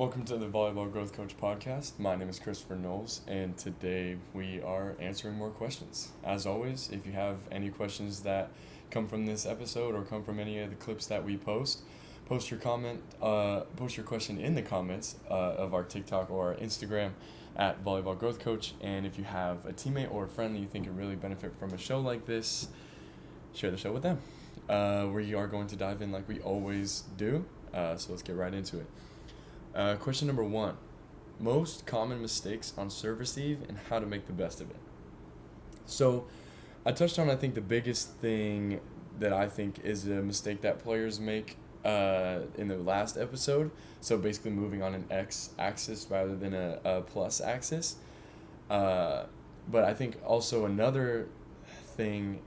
Welcome to the Volleyball Growth Coach Podcast. My name is Christopher Knowles, and today we are answering more questions. As always, if you have any questions that come from this episode or come from any of the clips that we post your question in the comments of our TikTok or our Instagram at Volleyball Growth Coach. And if you have a teammate or a friend that you think could really benefit from a show like this, share the show with them. We are going to dive in like we always do, so let's get right into it. Question number 1. Most common mistakes on serve receive and how to make the best of it. So I touched on, I think, the biggest thing that I think is a mistake that players make in the last episode. So basically moving on an x-axis rather than a plus axis. But I think also another thing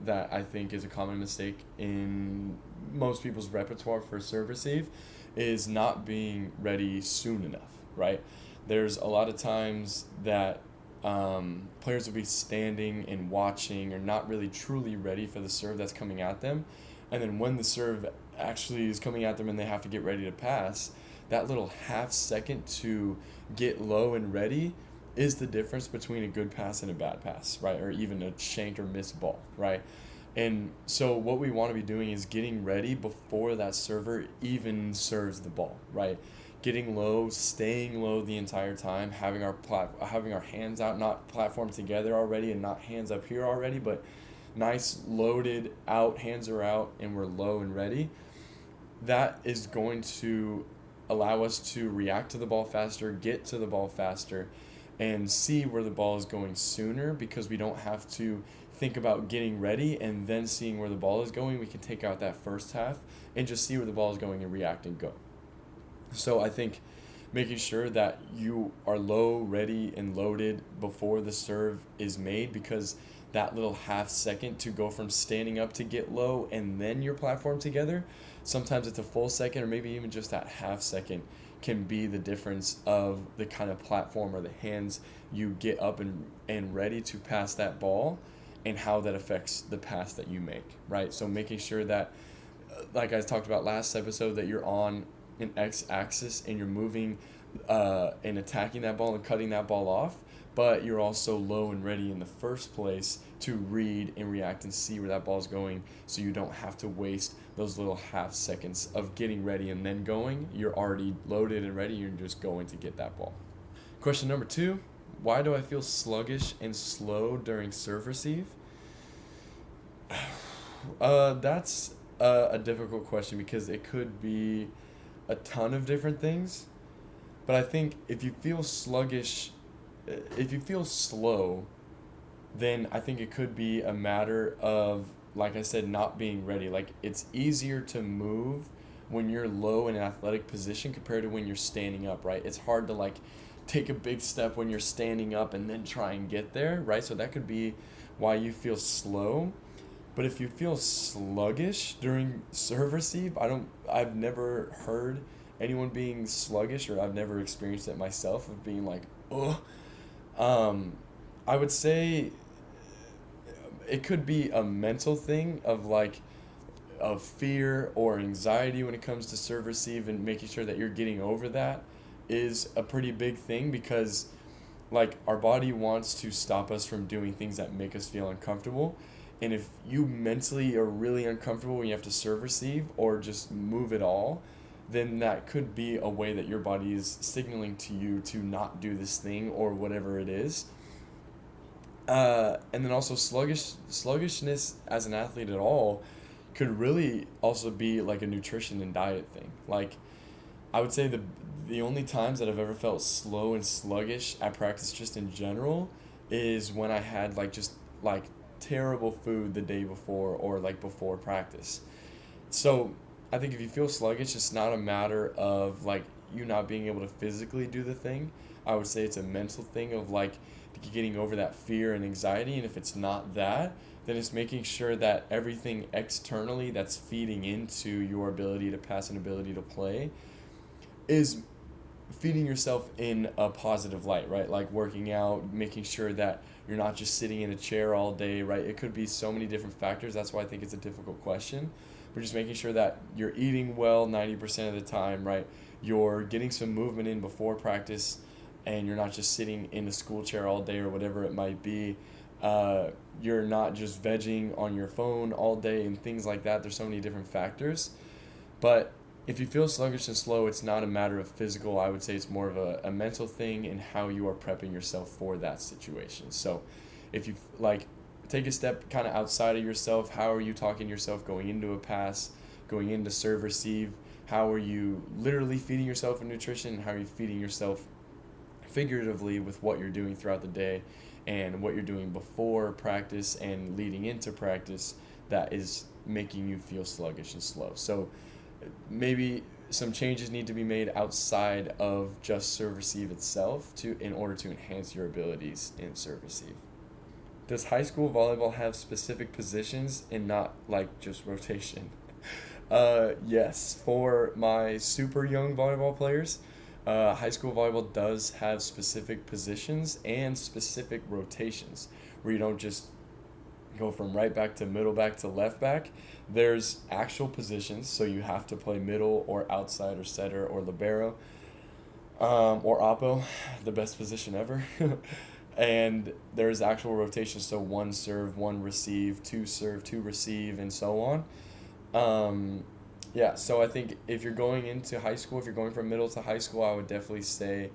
that I think is a common mistake in most people's repertoire for serve receive is not being ready soon enough, right? There's a lot of times that players will be standing and watching or not really truly ready for the serve that's coming at them. And then when the serve actually is coming at them and they have to get ready to pass, that little half second to get low and ready is the difference between a good pass and a bad pass, right? Or even a shanked or missed ball, right? And so what we want to be doing is getting ready before that server even serves the ball, right? Getting low, staying low the entire time, having our hands out, not platform together already and not hands up here already, but nice loaded out, hands are out, and we're low and ready. That is going to allow us to react to the ball faster, get to the ball faster, and see where the ball is going sooner, because we don't have to think about getting ready and then seeing where the ball is going. We can take out that first half and just see where the ball is going and react and go. So I think making sure that you are low, ready, and loaded before the serve is made, because that little half second to go from standing up to get low and then your platform together, sometimes it's a full second or maybe even just that half second can be the difference of the kind of platform or the hands you get up and ready to pass that ball and how that affects the pass that you make, right? So making sure that, like I talked about last episode, that you're on an x-axis and you're moving and attacking that ball and cutting that ball off, but you're also low and ready in the first place to read and react and see where that ball is going, so you don't have to waste those little half seconds of getting ready and then going. You're already loaded and ready. You're just going to get that ball. Question number 2. Why do I feel sluggish and slow during serve receive? That's a difficult question because it could be a ton of different things. But I think if you feel sluggish, if you feel slow, then I think it could be a matter of, like I said, not being ready. Like, it's easier to move when you're low in an athletic position compared to when you're standing up, right? It's hard to take a big step when you're standing up and then try and get there, right? So that could be why you feel slow. But if you feel sluggish during serve receive, I've never heard anyone being sluggish, or I've never experienced it myself of being like, oh. I would say it could be a mental thing of fear or anxiety when it comes to serve receive, and making sure that you're getting over that is a pretty big thing, because our body wants to stop us from doing things that make us feel uncomfortable. And if you mentally are really uncomfortable when you have to serve receive or just move at all, then that could be a way that your body is signaling to you to not do this thing or whatever it is. And then also sluggishness as an athlete at all could really also be like a nutrition and diet thing. I would say the only times that I've ever felt slow and sluggish at practice just in general is when I had terrible food the day before or before practice. So I think if you feel sluggish, it's not a matter of you not being able to physically do the thing. I would say it's a mental thing of getting over that fear and anxiety. And if it's not that, then it's making sure that everything externally that's feeding into your ability to pass and ability to play is feeding yourself in a positive light, right? Like working out, making sure that you're not just sitting in a chair all day, right? It could be so many different factors. That's why I think it's a difficult question. But just making sure that you're eating well 90% of the time, right? you're getting some movement in before practice, and you're not just sitting in a school chair all day or whatever it might be. You're not just vegging on your phone all day and things like that. There's so many different factors. But if you feel sluggish and slow, it's not a matter of physical. I would say it's more of a mental thing and how you are prepping yourself for that situation. So if you take a step kind of outside of yourself, how are you talking to yourself going into a pass, going into serve receive? How are you literally feeding yourself with nutrition? And how are you feeding yourself figuratively with what you're doing throughout the day and what you're doing before practice and leading into practice that is making you feel sluggish and slow? So maybe some changes need to be made outside of just serve receive itself in order to enhance your abilities in serve receive. Does high school volleyball have specific positions and not just rotation? Yes, for my super young volleyball players, high school volleyball does have specific positions and specific rotations where you don't just go from right back to middle back to left back. There's actual positions, so you have to play middle or outside or setter or libero, or oppo, the best position ever. And there's actual rotations, so 1 serve, 1 receive, 2 serve, 2 receive, and so on. So I think if you're going into high school, if you're going from middle to high school, I would definitely say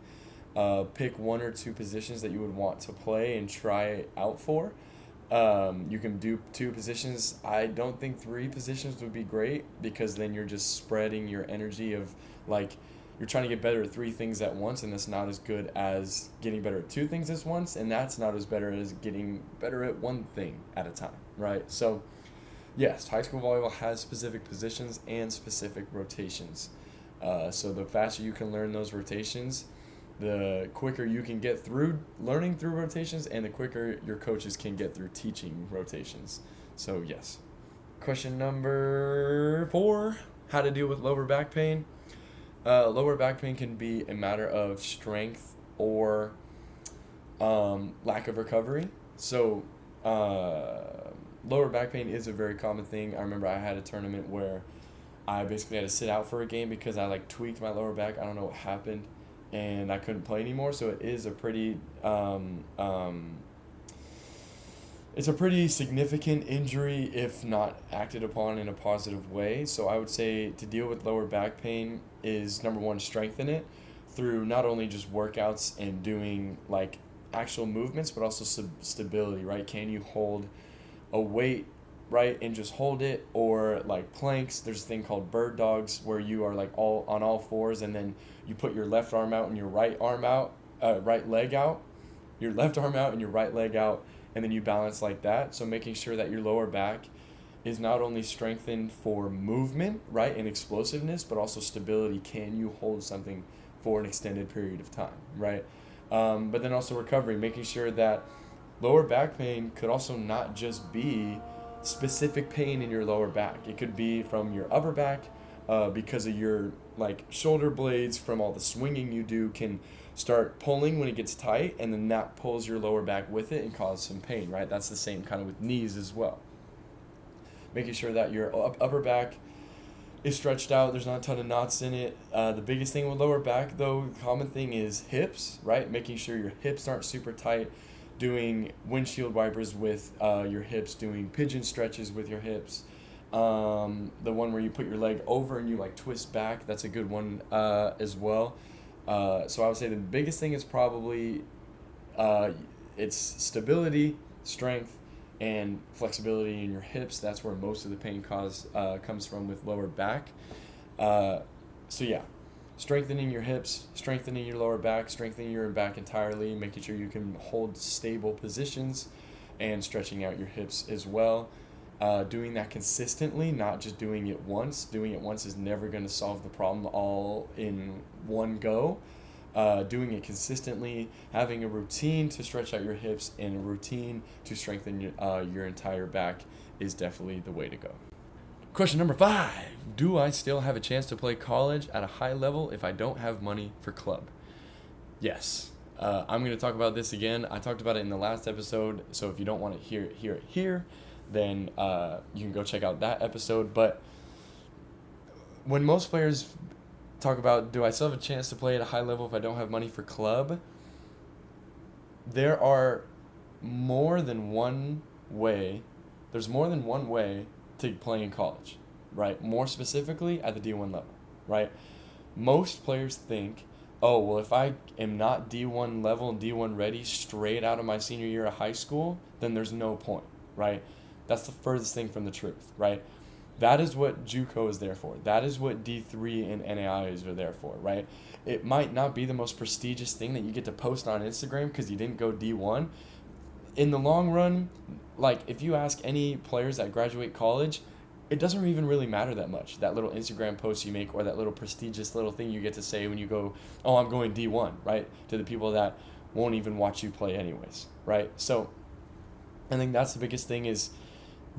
pick 1 or 2 positions that you would want to play and try out for. You can do 2 positions. I don't think 3 positions would be great, because then you're just spreading your energy of you're trying to get better at 3 things at once, and that's not as good as getting better at 2 things at once, and that's not as better as getting better at 1 thing at a time, right? So yes, high school volleyball has specific positions and specific rotations. So the faster you can learn those rotations, the quicker you can get through learning through rotations, and the quicker your coaches can get through teaching rotations. So yes. Question number 4, how to deal with lower back pain. Lower back pain can be a matter of strength or lack of recovery. So lower back pain is a very common thing. I remember I had a tournament where I basically had to sit out for a game because I tweaked my lower back. I don't know what happened, and I couldn't play anymore. So it is a pretty it's a pretty significant injury if not acted upon in a positive way. So I would say to deal with lower back pain is, number 1, strengthen it through not only just workouts and doing actual movements, but also stability, right? Can you hold a weight, right, and just hold it? Or planks, there's a thing called bird dogs where you are all on all fours, and then you put your left arm out and your right leg out, your left arm out and your right leg out, and then you balance like that. So making sure that your lower back is not only strengthened for movement, right, and explosiveness, but also stability. Can you hold something for an extended period of time, right? But then also recovery, making sure that lower back pain could also not just be specific pain in your lower back. It could be from your upper back, because of your shoulder blades from all the swinging you do can start pulling when it gets tight, and then that pulls your lower back with it and causes some pain, right? That's the same kind of with knees as well. Making sure that your upper back is stretched out, there's not a ton of knots in it. The biggest thing with lower back, though, common thing is hips, right? Making sure your hips aren't super tight, doing windshield wipers with your hips, doing pigeon stretches with your hips. The one where you put your leg over and you twist back, that's a good one as well. So I would say the biggest thing is probably it's stability, strength, and flexibility in your hips. That's where most of the pain comes from with lower back. Strengthening your hips, strengthening your lower back, strengthening your back entirely, making sure you can hold stable positions, and stretching out your hips as well. Doing that consistently, not just doing it once. Doing it once is never going to solve the problem all in one go. Doing it consistently, having a routine to stretch out your hips and a routine to strengthen your entire back is definitely the way to go. Question number 5. Do I still have a chance to play college at a high level if I don't have money for club? Yes. I'm going to talk about this again. I talked about it in the last episode, so if you don't want to hear it here, then you can go check out that episode. But when most players talk about, do I still have a chance to play at a high level if I don't have money for club? There are more than one way. There's more than one way to play in college, right? More specifically at the D1 level, right? Most players think, oh, well, if I am not D1 level and D1 ready straight out of my senior year of high school, then there's no point, right? That's the furthest thing from the truth, right? That is what JUCO is there for. That is what D3 and NAIs are there for, right? It might not be the most prestigious thing that you get to post on Instagram because you didn't go D1. In the long run, like if you ask any players that graduate college, it doesn't even really matter that much. That little Instagram post you make or that little prestigious little thing you get to say when you go, oh, I'm going D1, right? To the people that won't even watch you play anyways, right? So I think that's the biggest thing is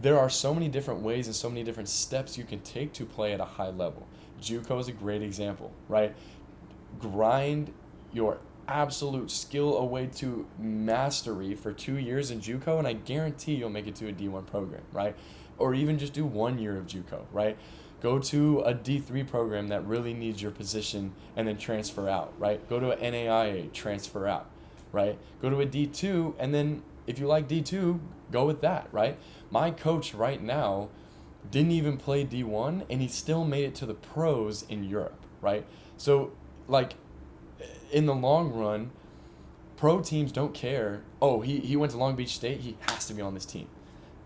there are so many different ways and so many different steps you can take to play at a high level. JUCO is a great example, right? Grind your absolute skill away to mastery for 2 years in JUCO, and I guarantee you'll make it to a D1 program, right? Or even just do 1 year of JUCO, right? Go to a D3 program that really needs your position and then transfer out, right? Go to an NAIA, transfer out, right? Go to a D2, and then if you like D2, go with that, right? My coach right now didn't even play D1, and he still made it to the pros in Europe, right? So, like, in the long run, pro teams don't care, oh, he went to Long Beach State, he has to be on this team.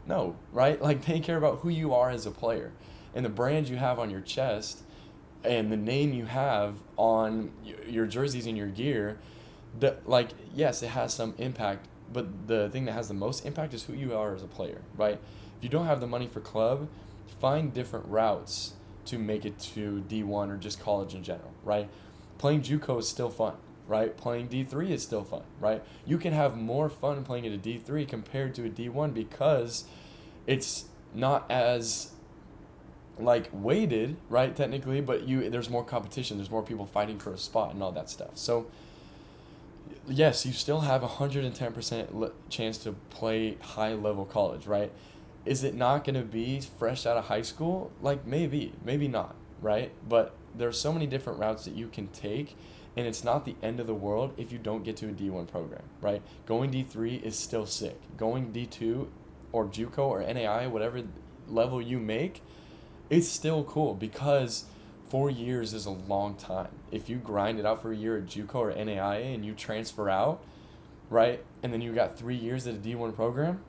No, right? Like, they care about who you are as a player and the brand you have on your chest and the name you have on your jerseys and your gear. Like, yes, it has some impact, but the thing that has the most impact is who you are as a player, right? If you don't have the money for club, find different routes to make it to D1 or just college in general, right? Playing JUCO is still fun, right? Playing D3 is still fun, right? You can have more fun playing at a D3 compared to a D1 because it's not as like weighted, right, technically, but there's more competition, there's more people fighting for a spot and all that stuff. So yes, you still have 110% chance to play high level college, right? Is it not going to be fresh out of high school? Like maybe not, right? But there's so many different routes that you can take, and it's not the end of the world if you don't get to a D1 program, right? Going D3 is still sick. Going D2 or JUCO or NAI, whatever level you make, it's still cool because 4 years is a long time. If you grind it out for a year at JUCO or NAIA and you transfer out, right, and then you got 3 years at a D1 program,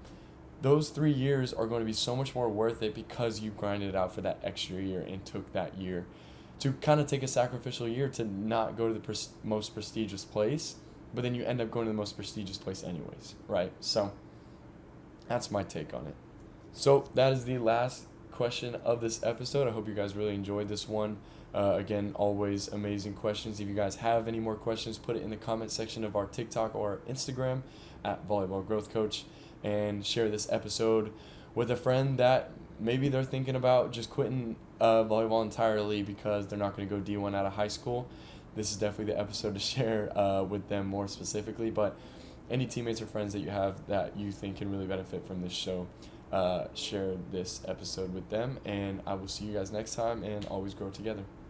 those 3 years are going to be so much more worth it because you grinded it out for that extra year and took that year to kind of take a sacrificial year to not go to the most prestigious place, but then you end up going to the most prestigious place anyways, right? So that's my take on it. So that is the last question of this episode. I hope you guys really enjoyed this one. Again, always amazing questions. If you guys have any more questions, put it in the comment section of our TikTok or Instagram at Volleyball Growth Coach, and share this episode with a friend that maybe they're thinking about just quitting volleyball entirely because they're not going to go D1 out of high school. This is definitely the episode to share with them more specifically, but any teammates or friends that you have that you think can really benefit from this show, share this episode with them, and I will see you guys next time, and always grow together.